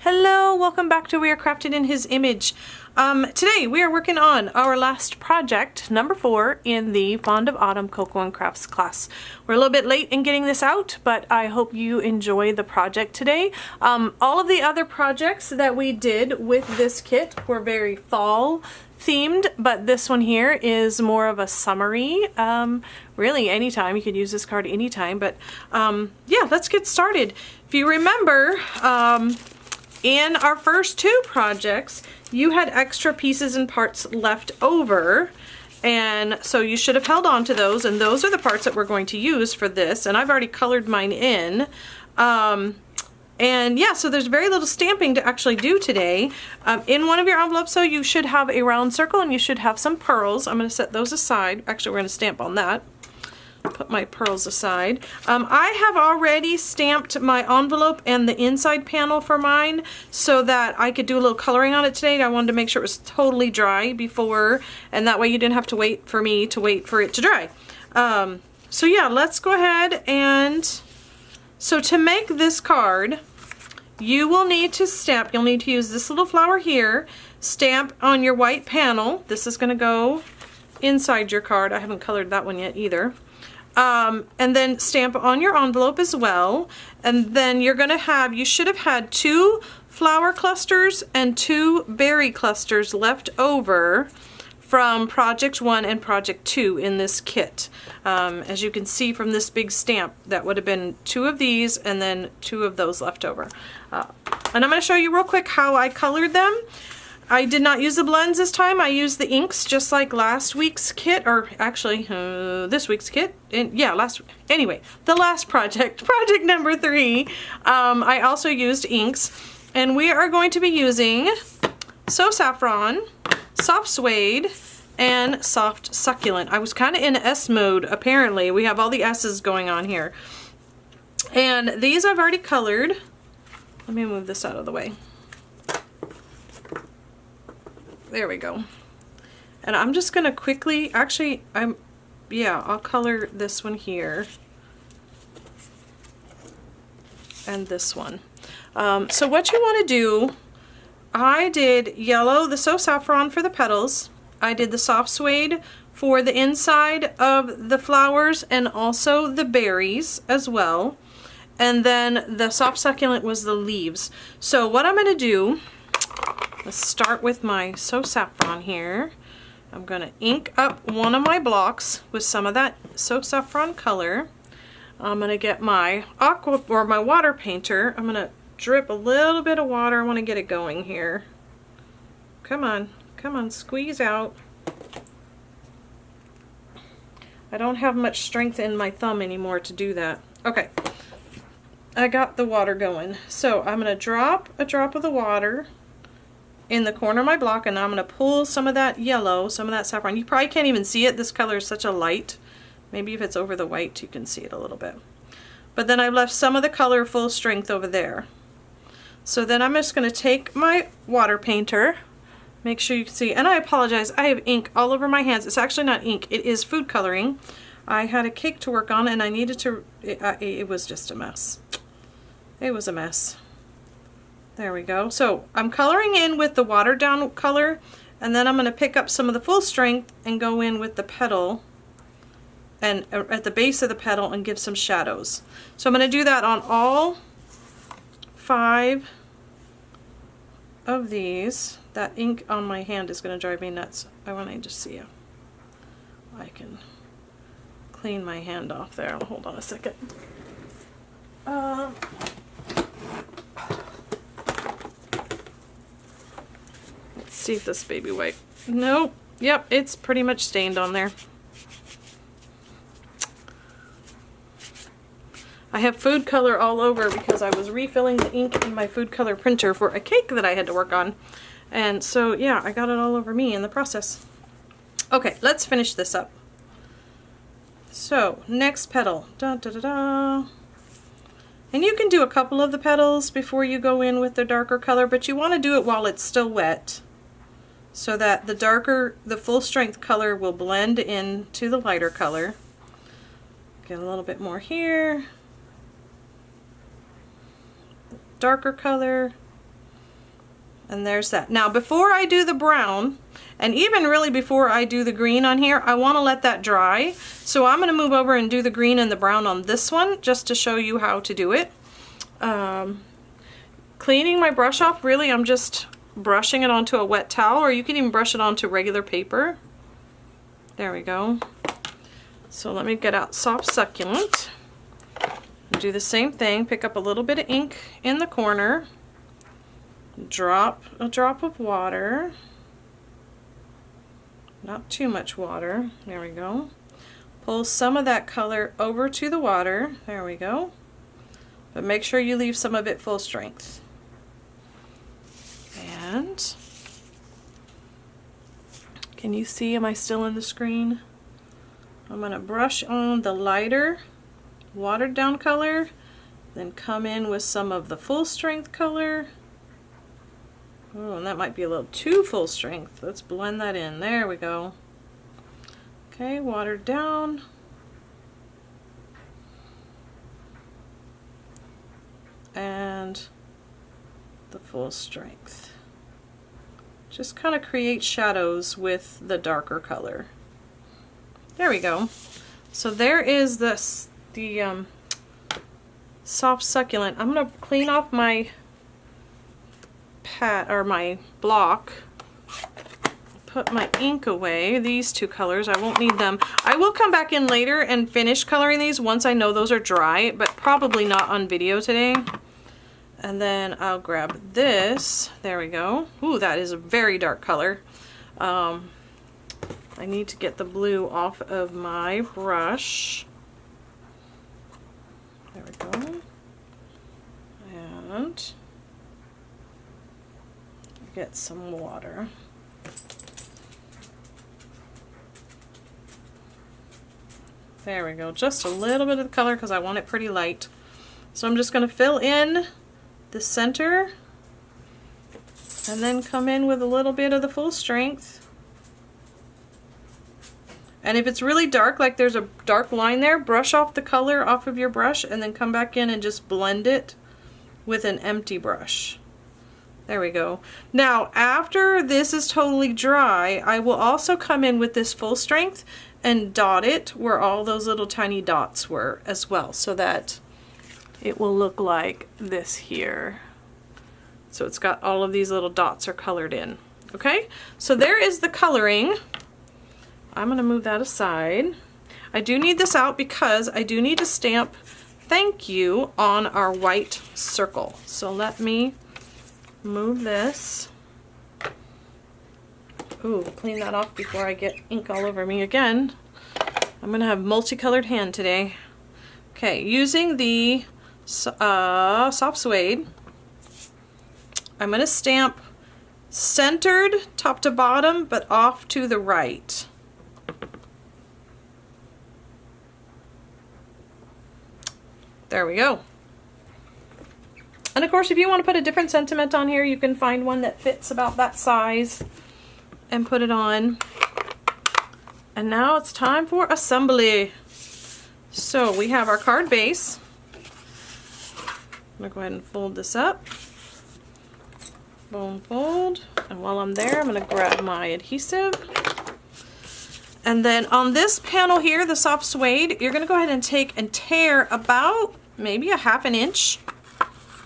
Hello, welcome back to We Are Crafted in His Image. Today we are working on our last project, number 4, in the Fond of Autumn Cocoa and Crafts class. We're a little bit late in getting this out, but I hope you enjoy the project today. All of the other projects that we did with this kit were very fall themed, but this one here is more of a summery. Really anytime, you could use this card anytime, but yeah, let's get started. If you remember, in our first 2 projects, you had extra pieces and parts left over, and so you should have held on to those, and those are the parts that we're going to use for this, and I've already colored mine in. And yeah, so there's very little stamping to actually do today. In one of your envelopes, so you should have a round circle and you should have some pearls. I'm going to set those aside. Actually, we're going to stamp on that. Put my pearls aside. I have already stamped my envelope and the inside panel for mine so that I could do a little coloring on it today. I wanted to make sure it was totally dry before, and that way you didn't have to wait for me to wait for it to dry. So yeah, let's go ahead and... So to make this card, you will need to stamp. You'll need to use this little flower here, stamp on your white panel. This is going to go inside your card. I haven't colored that one yet either. And then stamp on your envelope as well. And then you're going to have, you should have had 2 flower clusters and 2 berry clusters left over from Project 1 and Project 2 in this kit. As you can see from this big stamp, that would have been 2 of these and then 2 of those left over. And I'm going to show you real quick how I colored them. I did not use the blends this time. I used the inks just like last week's kit, or actually this week's kit. Anyway, the last project, project number 3, I also used inks, and we are going to be using So Saffron, Soft Suede, and Soft Succulent. I was kind of in S mode, apparently. We have all the S's going on here. And these I've already colored. Let me move this out of the way. There we go. And I'm just gonna quickly, actually, I'll color this one here. And this one. So what you wanna do, I did yellow, the So Saffron for the petals. I did the Soft Suede for the inside of the flowers and also the berries as well. And then the Soft Succulent was the leaves. So what I'm gonna do, let's start with my So Saffron here. I'm going to ink up one of my blocks with some of that So Saffron color. I'm going to get my aqua or my water painter. I'm going to drip a little bit of water. I want to get it going here. Come on, come on, squeeze out. I don't have much strength in my thumb anymore to do that. Okay, I got the water going. So I'm going to drop a drop of the water in the corner of my block, and I'm going to pull some of that yellow, some of that saffron. You probably can't even see it. This color is such a light. Maybe if it's over the white you can see it a little bit. But then I've left some of the color full strength over there. So then I'm just going to take my water painter, make sure you can see, and I apologize, I have ink all over my hands. It's actually not ink, it is food coloring. I had a cake to work on and I needed to, it was just a mess. It was a mess. There we go. So I'm coloring in with the watered down color, and then I'm going to pick up some of the full strength and go in with the petal and at the base of the petal and give some shadows. So I'm going to do that on all 5 of these. That ink on my hand is going to drive me nuts. I want to just see if I can clean my hand off there. Hold on a second. See if this baby wipe. Nope. Yep, it's pretty much stained on there. I have food color all over because I was refilling the ink in my food color printer for a cake that I had to work on. And so yeah, I got it all over me in the process. Okay, let's finish this up. So, next petal. Da, da, da, da. And you can do a couple of the petals before you go in with the darker color, but you want to do it while it's still wet, so that the darker, the full strength color will blend into the lighter color. Get a little bit more here. Darker color. And there's that. Now before I do the brown, and even really before I do the green on here, I want to let that dry. So I'm going to move over and do the green and the brown on this one just to show you how to do it. Cleaning my brush off, really I'm just brushing it onto a wet towel, or you can even brush it onto regular paper. There we go. So let me get out Soft Succulent. Do the same thing, pick up a little bit of ink in the corner, drop a drop of water, not too much water, there we go. Pull some of that color over to the water, there we go. But make sure you leave some of it full strength. And can you see, am I still in the screen? I'm going to brush on the lighter watered down color, then come in with some of the full strength color. Oh, and that might be a little too full strength. Let's blend that in. There we go. Okay, watered down. And the full strength. Just kind of create shadows with the darker color. There we go. So there is the Soft Succulent. I'm going to clean off my my block, put my ink away, these two colors, I won't need them. I will come back in later and finish coloring these once I know those are dry, but probably not on video today. And then I'll grab this, there we go. Ooh, that is a very dark color. I need to get the blue off of my brush. There we go. And get some water. There we go. Just a little bit of the color because I want it pretty light. So I'm just going to fill in the center and then come in with a little bit of the full strength. And if it's really dark, like there's a dark line there, brush off the color off of your brush and then come back in and just blend it with an empty brush. There we go. Now, after this is totally dry, I will also come in with this full strength and dot it where all those little tiny dots were as well, so that it will look like this here. So it's got all of these little dots are colored in. Okay, so there is the coloring. I'm going to move that aside. I do need this out because I do need to stamp thank you on our white circle. So let me move this. Ooh, clean that off before I get ink all over me again. I'm going to have multicolored hand today. Okay, using the soft suede, I'm going to stamp centered top to bottom, but off to the right. There we go. And of course, if you want to put a different sentiment on here, you can find one that fits about that size and put it on. And now it's time for assembly. So we have our card base. I'm going to go ahead and fold this up. Boom, fold. And while I'm there, I'm going to grab my adhesive. And then on this panel here, the soft suede, you're going to go ahead and take and tear about maybe a ½ inch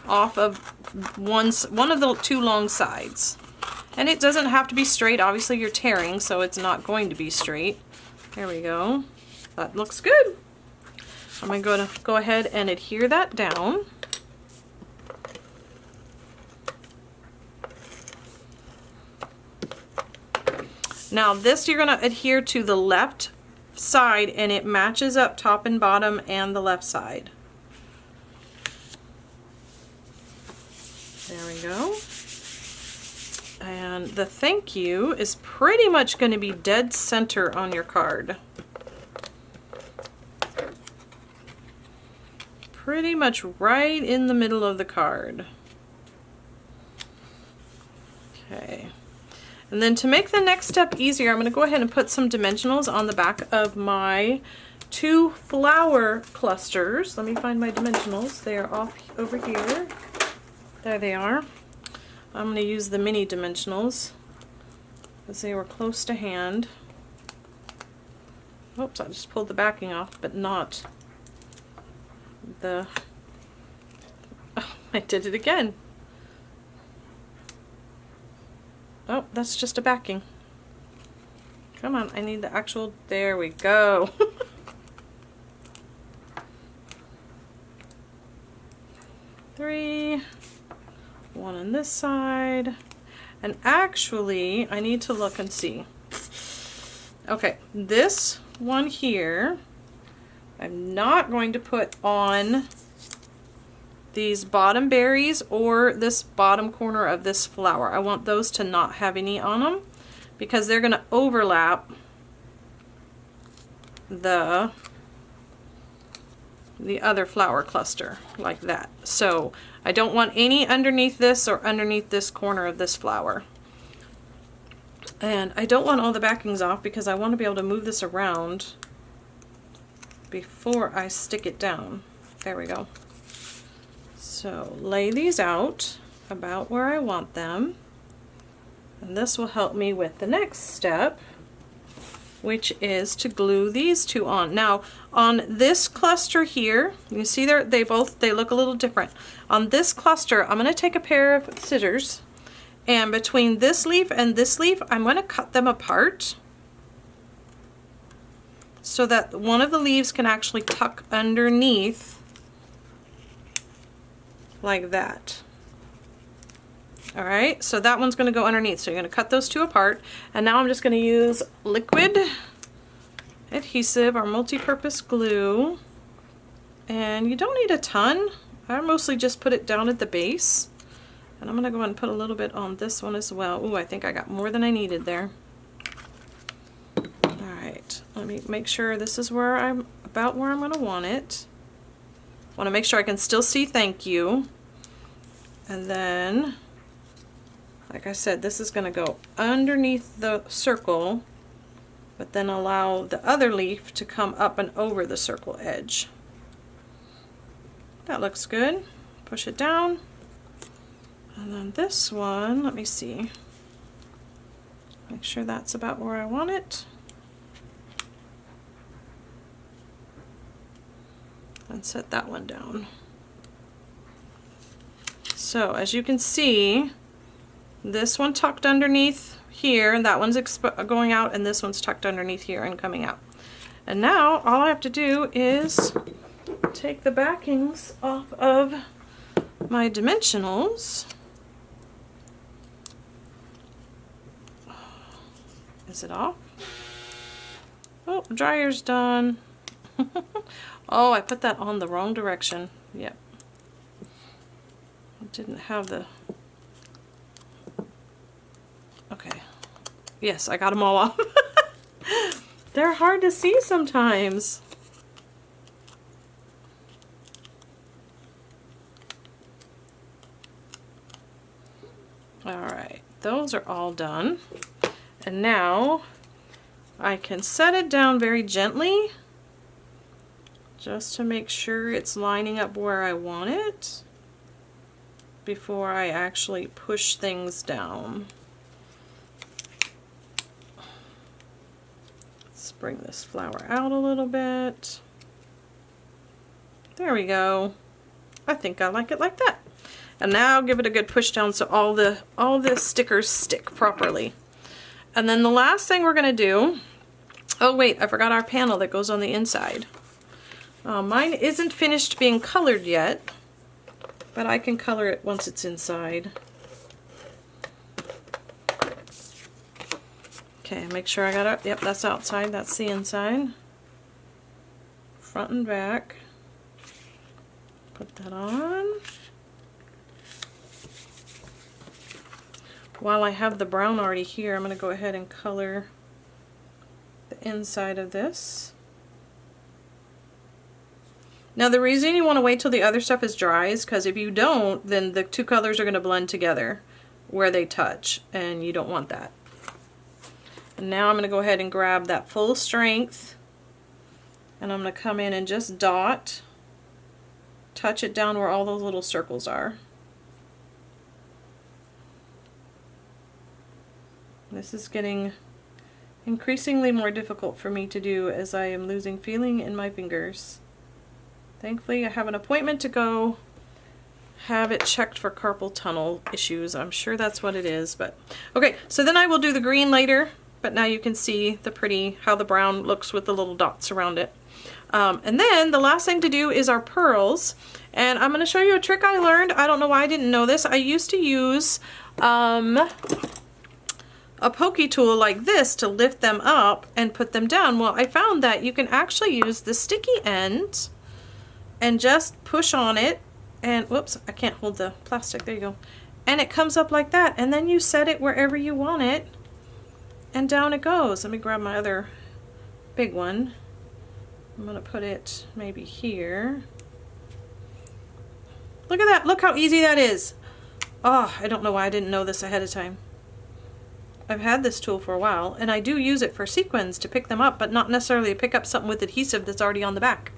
off of one of the two long sides. And it doesn't have to be straight. Obviously you're tearing, so it's not going to be straight. There we go. That looks good. I'm going to go ahead and adhere that down. Now this you're going to adhere to the left side, and it matches up top and bottom and the left side. There we go. And the thank you is pretty much going to be dead center on your card. Pretty much right in the middle of the card. Okay. And then to make the next step easier, I'm going to go ahead and put some dimensionals on the back of my two flower clusters. Let me find my dimensionals. They are off over here. There they are. I'm going to use the mini dimensionals because they were close to hand. Oops, I just pulled the backing off, but not the... Oh, I did it again. Oh, that's just a backing. Come on, I need the actual... There we go. Three. One on this side. And actually, I need to look and see. Okay, this one here, I'm not going to put on these bottom berries or this bottom corner of this flower. I want those to not have any on them because they're going to overlap the other flower cluster like that. So I don't want any underneath this or underneath this corner of this flower. And I don't want all the backings off because I want to be able to move this around before I stick it down. There we go. So lay these out about where I want them. And this will help me with the next step, which is to glue these two on. Now on this cluster here, you see they look a little different. On this cluster, I'm going to take a pair of scissors, and between this leaf and this leaf, I'm going to cut them apart so that one of the leaves can actually tuck underneath like that. All right, so that one's going to go underneath. So you're going to cut those two apart. And now I'm just going to use liquid adhesive or multi-purpose glue. And you don't need a ton. I mostly just put it down at the base. And I'm going to go ahead and put a little bit on this one as well. Ooh, I think I got more than I needed there. All right, let me make sure this is where I'm going to want it. I want to make sure I can still see thank you. And then, like I said, this is going to go underneath the circle, but then allow the other leaf to come up and over the circle edge. That looks good. Push it down. And then this one, let me see. Make sure that's about where I want it. And set that one down. So as you can see, this one tucked underneath here, and that one's going out, and this one's tucked underneath here and coming out. And now all I have to do is take the backings off of my dimensionals. Is it off? Oh, dryer's done. Oh, I put that on the wrong direction. Yep. I didn't have the... Okay. Yes, I got them all off. They're hard to see sometimes. Alright, those are all done. And now I can set it down very gently just to make sure it's lining up where I want it before I actually push things down. Let's bring this flower out a little bit. There we go. I think I like it like that. And now give it a good push down so all the stickers stick properly. And then the last thing we're going to do, oh wait, I forgot our panel that goes on the inside. Mine isn't finished being colored yet, but I can color it once it's inside. Okay, make sure I got it. Yep, that's outside, that's the inside. Front and back. Put that on. While I have the brown already here, I'm going to go ahead and color the inside of this. Now the reason you want to wait till the other stuff is dry is because if you don't, then the two colors are going to blend together where they touch, and you don't want that. And now I'm going to go ahead and grab that full strength, and I'm going to come in and just dot, touch it down where all those little circles are. This is getting increasingly more difficult for me to do as I am losing feeling in my fingers. Thankfully, I have an appointment to go have it checked for carpal tunnel issues. I'm sure that's what it is, but okay. So then I will do the green later, but now you can see the pretty, how the brown looks with the little dots around it. And then the last thing to do is our pearls. And I'm going to show you a trick I learned. I don't know why I didn't know this. I used to use a pokey tool like this to lift them up and put them down. Well, I found that you can actually use the sticky end and just push on it. And whoops, I can't hold the plastic. There you go. And it comes up like that. And then you set it wherever you want it. And down it goes. Let me grab my other big one. I'm going to put it maybe here. Look at that. Look how easy that is. Oh, I don't know why I didn't know this ahead of time. I've had this tool for a while, and I do use it for sequins to pick them up, but not necessarily to pick up something with adhesive that's already on the back.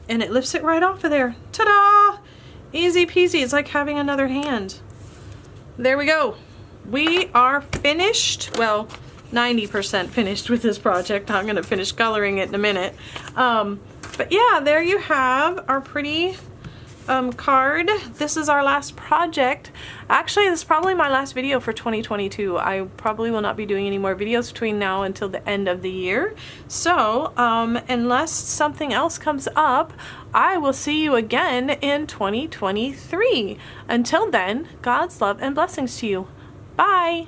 And it lifts it right off of there. Ta-da! Easy peasy. It's like having another hand. There we go. We are finished. Well, 90% finished with this project. I'm going to finish coloring it in a minute. But yeah, there you have our pretty card. This is our last project. Actually, this is probably my last video for 2022. I probably will not be doing any more videos between now until the end of the year. So, unless something else comes up, I will see you again in 2023. Until then, God's love and blessings to you. Bye!